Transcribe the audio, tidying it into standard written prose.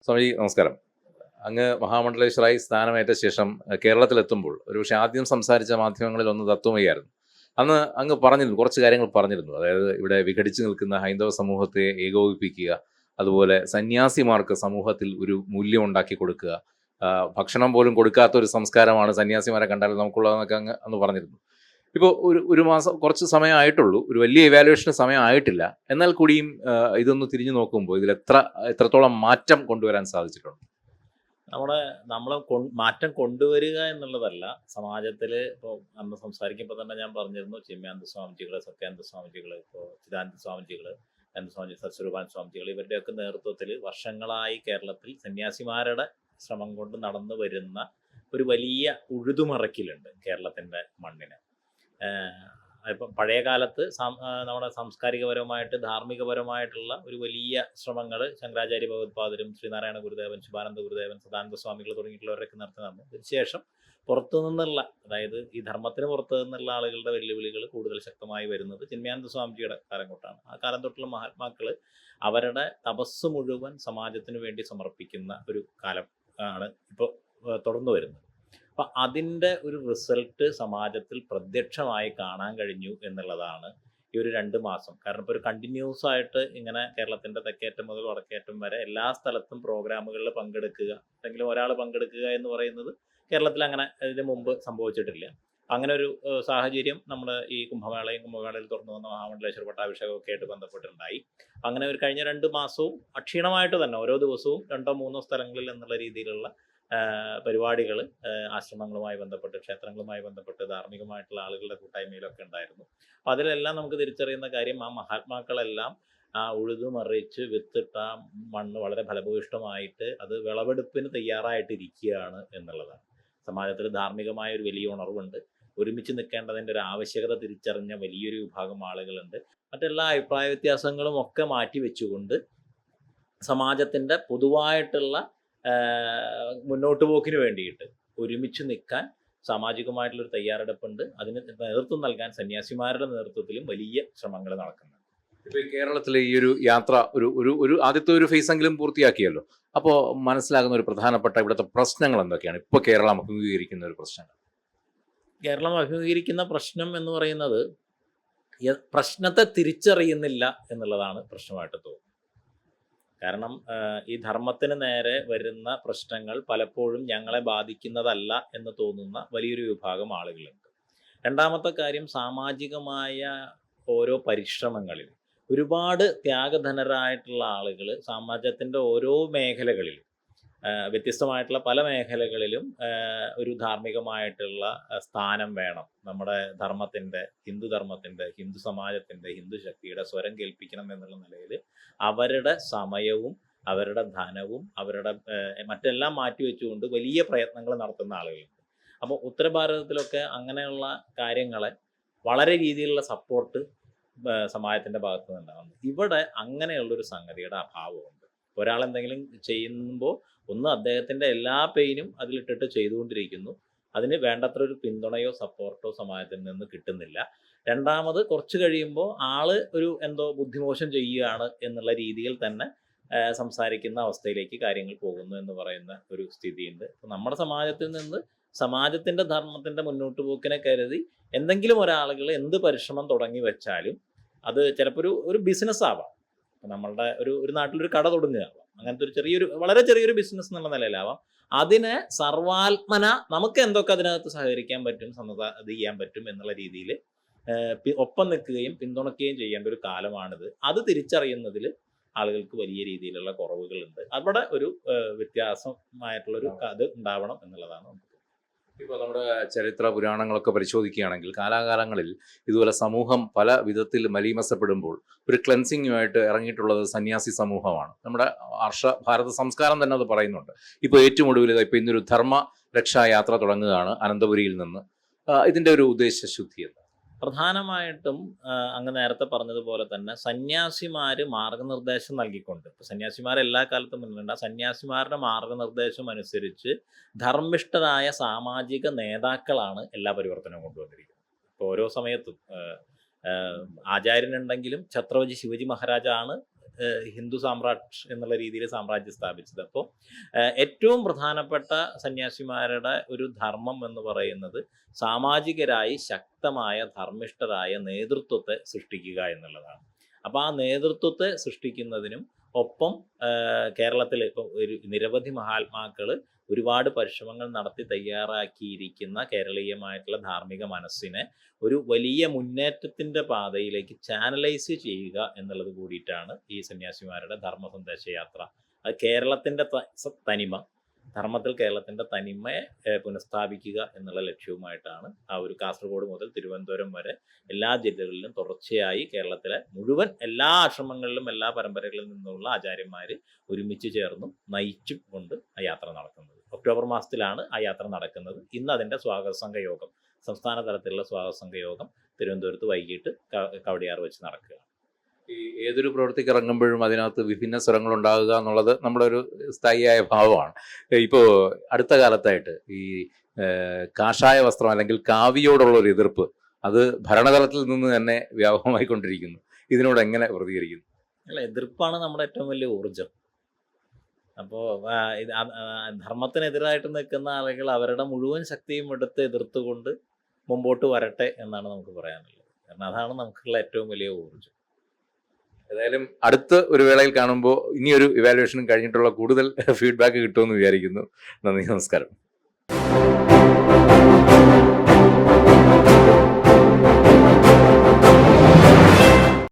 സ്വാമിജി നമസ്കാരം. അങ്ങ് മഹാമണ്ഡലേശ്വറായി സ്ഥാനമേറ്റ ശേഷം കേരളത്തിലെത്തുമ്പോൾ ഒരുപക്ഷെ ആദ്യം സംസാരിച്ച മാധ്യമങ്ങളിൽ ഒന്ന് തത്വമയായിരുന്നു. അന്ന് അങ്ങ് പറഞ്ഞിരുന്നു, കുറച്ച് കാര്യങ്ങൾ പറഞ്ഞിരുന്നു. അതായത് ഇവിടെ വിഘടിച്ചു നിൽക്കുന്ന ഹൈന്ദവ സമൂഹത്തെ ഏകോപിപ്പിക്കുക, അതുപോലെ സന്യാസിമാർക്ക് സമൂഹത്തിൽ ഒരു മൂല്യം ഉണ്ടാക്കി കൊടുക്കുക, ഭക്ഷണം പോലും കൊടുക്കാത്ത ഒരു സംസ്കാരമാണ് സന്യാസിമാരെ കണ്ടാൽ നമുക്കുള്ളതെന്നൊക്കെ അങ്ങ് അന്ന് പറഞ്ഞിരുന്നു. ഇപ്പോൾ ഒരു മാസം കുറച്ച് സമയമായിട്ടുള്ളൂ, ഒരു വലിയ ഇവാലുവേഷന് സമയമായിട്ടില്ല. എന്നാൽ കൂടിയും ഇതൊന്ന് തിരിഞ്ഞു നോക്കുമ്പോൾ ഇതിൽ എത്രത്തോളം മാറ്റം കൊണ്ടുവരാൻ സാധിച്ചിട്ടുണ്ട്? നമ്മുടെ നമ്മളെ മാറ്റം കൊണ്ടുവരിക എന്നുള്ളതല്ല. സമാജത്തിൽ ഇപ്പോൾ നമ്മൾ സംസാരിക്കുമ്പോൾ തന്നെ ഞാൻ പറഞ്ഞിരുന്നു, ചിന്മയാനന്ദ സ്വാമിജികൾ, സത്യാനന്ദ സ്വാമിജികൾ, ഇപ്പോൾ ചിദാനന്ദ സ്വാമിജികൾ, അനന്ത സ്വാമി, സത്സ്വരൂപാൻ സ്വാമിജികൾ, ഇവരുടെയൊക്കെ നേതൃത്വത്തിൽ വർഷങ്ങളായി കേരളത്തിൽ സന്യാസിമാരുടെ ശ്രമം കൊണ്ട് നടന്നു വരുന്ന ഒരു വലിയ ഉഴുതുമറക്കിലുണ്ട് കേരളത്തിൻ്റെ മണ്ണിന്. ഇപ്പം പഴയ കാലത്ത് നമ്മുടെ സാംസ്കാരികപരമായിട്ട് ധാർമ്മികപരമായിട്ടുള്ള ഒരു വലിയ ശ്രമങ്ങൾ ശങ്കരാചാര്യ ഭഗവത്പാദരും ശ്രീനാരായണ ഗുരുദേവൻ, ശിവാനന്ദ ഗുരുദേവൻ, സദാനന്ദ സ്വാമികൾ തുടങ്ങിയിട്ടുള്ളവരൊക്കെ നടത്തി നടന്നു. ഇതിനുശേഷം പുറത്തു നിന്നുള്ള, അതായത് ഈ ധർമ്മത്തിന് പുറത്തു നിന്നുള്ള ആളുകളുടെ വെല്ലുവിളികൾ കൂടുതൽ ശക്തമായി വരുന്നത് ചിന്മയാനന്ദ സ്വാമിജിയുടെ കാലം തൊട്ടാണ്. ആ കാലം തൊട്ടുള്ള മഹാത്മാക്കൾ അവരുടെ തപസ് മുഴുവൻ സമാജത്തിന് വേണ്ടി സമർപ്പിക്കുന്ന ഒരു കാലം ആണ് ഇപ്പോൾ തുടർന്നു വരുന്നത്. അപ്പം അതിൻ്റെ ഒരു റിസൾട്ട് സമാജത്തിൽ പ്രത്യക്ഷമായി കാണാൻ കഴിഞ്ഞു എന്നുള്ളതാണ് ഈ ഒരു 2 മാസം. കാരണം ഇപ്പോൾ ഒരു കണ്ടിന്യൂസ് ആയിട്ട് ഇങ്ങനെ കേരളത്തിൻ്റെ തെക്കേറ്റം മുതൽ വടക്കേറ്റം വരെ എല്ലാ സ്ഥലത്തും പ്രോഗ്രാമുകളിൽ പങ്കെടുക്കുക, അല്ലെങ്കിൽ ഒരാൾ പങ്കെടുക്കുക എന്ന് പറയുന്നത് കേരളത്തിൽ അങ്ങനെ ഇതിന് മുമ്പ് സംഭവിച്ചിട്ടില്ല. അങ്ങനെ ഒരു സാഹചര്യം നമ്മൾ ഈ കുംഭമേളയിൽ തുറന്നു വന്ന മഹാമണ്ഡലേശ്വര പട്ടാഭിഷേകമൊക്കെ ആയിട്ട് ബന്ധപ്പെട്ടുണ്ടായി. അങ്ങനെ ഒരു കഴിഞ്ഞ 2 മാസവും അക്ഷീണമായിട്ട് തന്നെ ഓരോ ദിവസവും 2-3 സ്ഥലങ്ങളിൽ എന്നുള്ള രീതിയിലുള്ള പരിപാടികൾ ആശ്രമങ്ങളുമായി ബന്ധപ്പെട്ട്, ക്ഷേത്രങ്ങളുമായി ബന്ധപ്പെട്ട്, ധാർമ്മികമായിട്ടുള്ള ആളുകളുടെ കൂട്ടായ്മയിലൊക്കെ ഉണ്ടായിരുന്നു. അപ്പോൾ അതിലെല്ലാം നമുക്ക് തിരിച്ചറിയുന്ന കാര്യം, ആ മഹാത്മാക്കളെല്ലാം ആ ഉഴുതുമറിച്ച് വിത്തിട്ട മണ്ണ് വളരെ ഫലഭൂയിഷ്ടമായിട്ട് അത് വിളവെടുപ്പിന് തയ്യാറായിട്ടിരിക്കുകയാണ് എന്നുള്ളതാണ്. സമാജത്തിൽ ധാർമ്മികമായ ഒരു വലിയ ഉണർവുണ്ട്. ഒരുമിച്ച് നിൽക്കേണ്ടതിൻ്റെ ഒരു ആവശ്യകത തിരിച്ചറിഞ്ഞ വലിയൊരു വിഭാഗം ആളുകളുണ്ട്. മറ്റെല്ലാ അഭിപ്രായ വ്യത്യാസങ്ങളും ഒക്കെ മാറ്റി വെച്ചുകൊണ്ട് സമാജത്തിൻ്റെ പൊതുവായിട്ടുള്ള മുന്നോട്ട് പോക്കിന് വേണ്ടിയിട്ട് ഒരുമിച്ച് നിൽക്കാൻ സാമാജികമായിട്ടുള്ളൊരു തയ്യാറെടുപ്പുണ്ട്. അതിന് നേതൃത്വം നൽകാൻ സന്യാസിമാരുടെ നേതൃത്വത്തിലും വലിയ ശ്രമങ്ങൾ നടക്കുന്നുണ്ട്. ഇപ്പോൾ കേരളത്തിലെ ഈ ഒരു യാത്ര ഒരു ആദ്യത്തെ ഒരു ഫേസെങ്കിലും പൂർത്തിയാക്കിയല്ലോ. അപ്പോൾ മനസ്സിലാകുന്ന ഒരു പ്രധാനപ്പെട്ട ഇവിടുത്തെ പ്രശ്നങ്ങൾ എന്തൊക്കെയാണ് ഇപ്പോൾ കേരളം അഭിമുഖീകരിക്കുന്ന ഒരു പ്രശ്നങ്ങൾ? കേരളം അഭിമുഖീകരിക്കുന്ന പ്രശ്നം എന്ന് പറയുന്നത് പ്രശ്നത്തെ തിരിച്ചറിയുന്നില്ല എന്നുള്ളതാണ് പ്രശ്നമായിട്ട് തോന്നുന്നത്. കാരണം ഈ ധർമ്മത്തിന് നേരെ വരുന്ന പ്രശ്നങ്ങൾ പലപ്പോഴും ഞങ്ങളെ ബാധിക്കുന്നതല്ല എന്ന് തോന്നുന്ന വലിയൊരു വിഭാഗം ആളുകളുണ്ട്. രണ്ടാമത്തെ കാര്യം, സാമാജികമായ ഓരോ പരിശ്രമങ്ങളിൽ ഒരുപാട് ത്യാഗധനരായിട്ടുള്ള ആളുകൾ സമാജത്തിൻ്റെ ഓരോ മേഖലകളിലും, വ്യത്യസ്തമായിട്ടുള്ള പല മേഖലകളിലും ഒരു ധാർമ്മികമായിട്ടുള്ള സ്ഥാനം വേണം, നമ്മുടെ ധർമ്മത്തിൻ്റെ, ഹിന്ദു സമാജത്തിൻ്റെ, ഹിന്ദു ശക്തിയുടെ സ്വരം കേൾപ്പിക്കണം എന്നുള്ള നിലയിൽ അവരുടെ സമയവും അവരുടെ ധനവും അവരുടെ മറ്റെല്ലാം മാറ്റിവെച്ചുകൊണ്ട് വലിയ പ്രയത്നങ്ങൾ നടത്തുന്ന ആളുകളുണ്ട്. അപ്പോൾ ഉത്തരഭാരതത്തിലൊക്കെ അങ്ങനെയുള്ള കാര്യങ്ങളെ വളരെ രീതിയിലുള്ള സപ്പോർട്ട് സമാജത്തിൻ്റെ ഭാഗത്തു നിന്നുണ്ടാകുന്നു. ഇവിടെ അങ്ങനെയുള്ളൊരു സംഗതിയുടെ അഭാവമുണ്ട്. ഒരാളെന്തെങ്കിലും ചെയ്യുമ്പോൾ ഒന്ന് അദ്ദേഹത്തിൻ്റെ എല്ലാ പെയിനും അതിലിട്ടിട്ട് ചെയ്തുകൊണ്ടിരിക്കുന്നു, അതിന് വേണ്ടത്ര ഒരു പിന്തുണയോ സപ്പോർട്ടോ സമാജത്തിൽ നിന്ന് കിട്ടുന്നില്ല. രണ്ടാമത്, കുറച്ച് കഴിയുമ്പോൾ ആള് ഒരു എന്തോ ബുദ്ധിമോശം ചെയ്യുകയാണ് എന്നുള്ള രീതിയിൽ തന്നെ സംസാരിക്കുന്ന അവസ്ഥയിലേക്ക് കാര്യങ്ങൾ പോകുന്നു എന്ന് പറയുന്ന ഒരു സ്ഥിതിയുണ്ട്. നമ്മുടെ സമാജത്തിൽ നിന്ന് സമാജത്തിൻ്റെ ധർമ്മത്തിൻ്റെ മുന്നോട്ട് പോക്കിനെ കരുതി എന്തെങ്കിലും ഒരാളുകൾ എന്ത് പരിശ്രമം തുടങ്ങി വെച്ചാലും അത് ചിലപ്പോൾ ഒരു ബിസിനസ് ആവാം. നമ്മളുടെ ഒരു നാട്ടിലൊരു കട തുടങ്ങുകയാവാം, അങ്ങനത്തെ ഒരു വളരെ ചെറിയൊരു ബിസിനസ് എന്നുള്ള നിലയിലാവാം. അതിനെ സർവാത്മന നമുക്ക് എന്തൊക്കെ അതിനകത്ത് സഹകരിക്കാൻ പറ്റും, അത് ചെയ്യാൻ പറ്റും എന്നുള്ള രീതിയിൽ ഒപ്പം നിൽക്കുകയും പിന്തുണയ്ക്കുകയും ചെയ്യേണ്ട ഒരു കാലമാണിത്. അത് തിരിച്ചറിയുന്നതിൽ ആളുകൾക്ക് വലിയ രീതിയിലുള്ള കുറവുകളുണ്ട്. അവിടെ ഒരു വ്യത്യാസമായിട്ടുള്ളൊരു അത് ഉണ്ടാവണം എന്നുള്ളതാണ്. ഇപ്പോൾ നമ്മുടെ ചരിത്ര പുരാണങ്ങളൊക്കെ പരിശോധിക്കുകയാണെങ്കിൽ കാലാകാലങ്ങളിൽ ഇതുപോലെ സമൂഹം പല വിധത്തിൽ മലീമസപ്പെടുമ്പോൾ ഒരു ക്ലെൻസിങ്ങുമായിട്ട് ഇറങ്ങിയിട്ടുള്ളത് സന്യാസി സമൂഹമാണ്. നമ്മുടെ ഭാരത സംസ്കാരം തന്നെ അത് പറയുന്നുണ്ട്. ഇപ്പോൾ ഏറ്റവും ഒടുവിൽ ഇപ്പോൾ ഇന്നൊരു ധർമ്മ രക്ഷായാത്ര തുടങ്ങുകയാണ് അനന്തപുരിയിൽ നിന്ന്. ഇതിൻ്റെ ഒരു ഉദ്ദേശശുദ്ധി എന്താ? പ്രധാനമായിട്ടും അങ്ങ് നേരത്തെ പറഞ്ഞതുപോലെ തന്നെ സന്യാസിമാർ മാർഗനിർദ്ദേശം നൽകിക്കൊണ്ട്, ഇപ്പോൾ സന്യാസിമാർ എല്ലാ കാലത്തും മുന്നിലുണ്ട്, ആ സന്യാസിമാരുടെ മാർഗനിർദ്ദേശം അനുസരിച്ച് ധർമ്മിഷ്ഠരായ സാമാജിക നേതാക്കളാണ് എല്ലാ പരിവർത്തനവും കൊണ്ടുവന്നിരിക്കുന്നത്. ഇപ്പോൾ ഓരോ സമയത്തും ആചാര്യനുണ്ടെങ്കിലും ഛത്രപതി ശിവജി മഹാരാജാണ് ഹിന്ദു സാമ്രാട്ട് എന്നുള്ള രീതിയിൽ സാമ്രാജ്യം സ്ഥാപിച്ചത്. അപ്പോൾ ഏറ്റവും പ്രധാനപ്പെട്ട സന്യാസിമാരുടെ ഒരു ധർമ്മം എന്ന് പറയുന്നത് സാമാജികരായി ശക്തമായ ധർമ്മിഷ്ഠരായ നേതൃത്വത്തെ സൃഷ്ടിക്കുക എന്നുള്ളതാണ്. അപ്പോൾ ആ നേതൃത്വത്തെ സൃഷ്ടിക്കുന്നതിനും ഒപ്പം കേരളത്തിൽ ഇപ്പോൾ ഒരു നിരവധി മഹാത്മാക്കൾ ഒരുപാട് പരിശ്രമങ്ങൾ നടത്തി തയ്യാറാക്കിയിരിക്കുന്ന കേരളീയമായിട്ടുള്ള ധാർമ്മിക മനസ്സിനെ ഒരു വലിയ മുന്നേറ്റത്തിൻ്റെ പാതയിലേക്ക് ചാനലൈസ് ചെയ്യുക എന്നുള്ളത് കൂടിയിട്ടാണ് ഈ സന്യാസിമാരുടെ ധർമ്മ സന്ദേശ യാത്ര. അത് കേരളത്തിൻ്റെ തനിമ, ധർമ്മത്തിൽ കേരളത്തിൻ്റെ തനിമയെ പുനഃസ്ഥാപിക്കുക എന്നുള്ള ലക്ഷ്യവുമായിട്ടാണ് ആ ഒരു കാസർഗോഡ് മുതൽ തിരുവനന്തപുരം വരെ എല്ലാ ജില്ലകളിലും തുടർച്ചയായി കേരളത്തിലെ മുഴുവൻ എല്ലാ ആശ്രമങ്ങളിലും എല്ലാ പരമ്പരകളിൽ നിന്നുള്ള ആചാര്യന്മാർ ഒരുമിച്ച് ചേർന്നും നയിച്ചും കൊണ്ട് ആ യാത്ര നടക്കുന്നത്. ഒക്ടോബർ മാസത്തിലാണ് ആ യാത്ര നടക്കുന്നത്. ഇന്ന് അതിൻ്റെ സ്വാഗത സംഘ യോഗം, സംസ്ഥാന തലത്തിലുള്ള സ്വാഗത സംഘ യോഗം തിരുവനന്തപുരത്ത് വൈകിട്ട് കവടിയാർ വെച്ച് നടക്കുക. ഈ ഏതൊരു പ്രവൃത്തിക്ക് ഇറങ്ങുമ്പോഴും അതിനകത്ത് വിഭിന്ന സ്വരങ്ങൾ ഉണ്ടാകുക എന്നുള്ളത് നമ്മുടെ ഒരു സ്ഥായിയായ ഭാവമാണ്. ഇപ്പോൾ അടുത്ത കാലത്തായിട്ട് ഈ കാഷായ വസ്ത്രം അല്ലെങ്കിൽ കാവിയോടുള്ള ഒരു എതിർപ്പ് അത് ഭരണതലത്തിൽ നിന്ന് തന്നെ വ്യാപകമായിക്കൊണ്ടിരിക്കുന്നു. ഇതിനോട് എങ്ങനെ പ്രതികരിക്കുന്നു? അല്ല, എതിർപ്പാണ് നമ്മുടെ ഏറ്റവും വലിയ ഊർജം. അപ്പോൾ ധർമ്മത്തിനെതിരായിട്ട് നിൽക്കുന്ന ആളുകൾ അവരുടെ മുഴുവൻ ശക്തിയും എടുത്ത് എതിർത്തുകൊണ്ട് മുമ്പോട്ട് വരട്ടെ എന്നാണ് നമുക്ക് പറയാനുള്ളത്. കാരണം അതാണ് നമുക്കുള്ള ഏറ്റവും വലിയ ഊർജം. ഏതായാലും അടുത്ത ഒരു വേളയിൽ കാണുമ്പോൾ ഇനിയൊരു ഇവാലുവേഷനും കഴിഞ്ഞിട്ടുള്ള കൂടുതൽ ഫീഡ്ബാക്ക് കിട്ടുമെന്ന് വിചാരിക്കുന്നു. നന്ദി, നമസ്കാരം.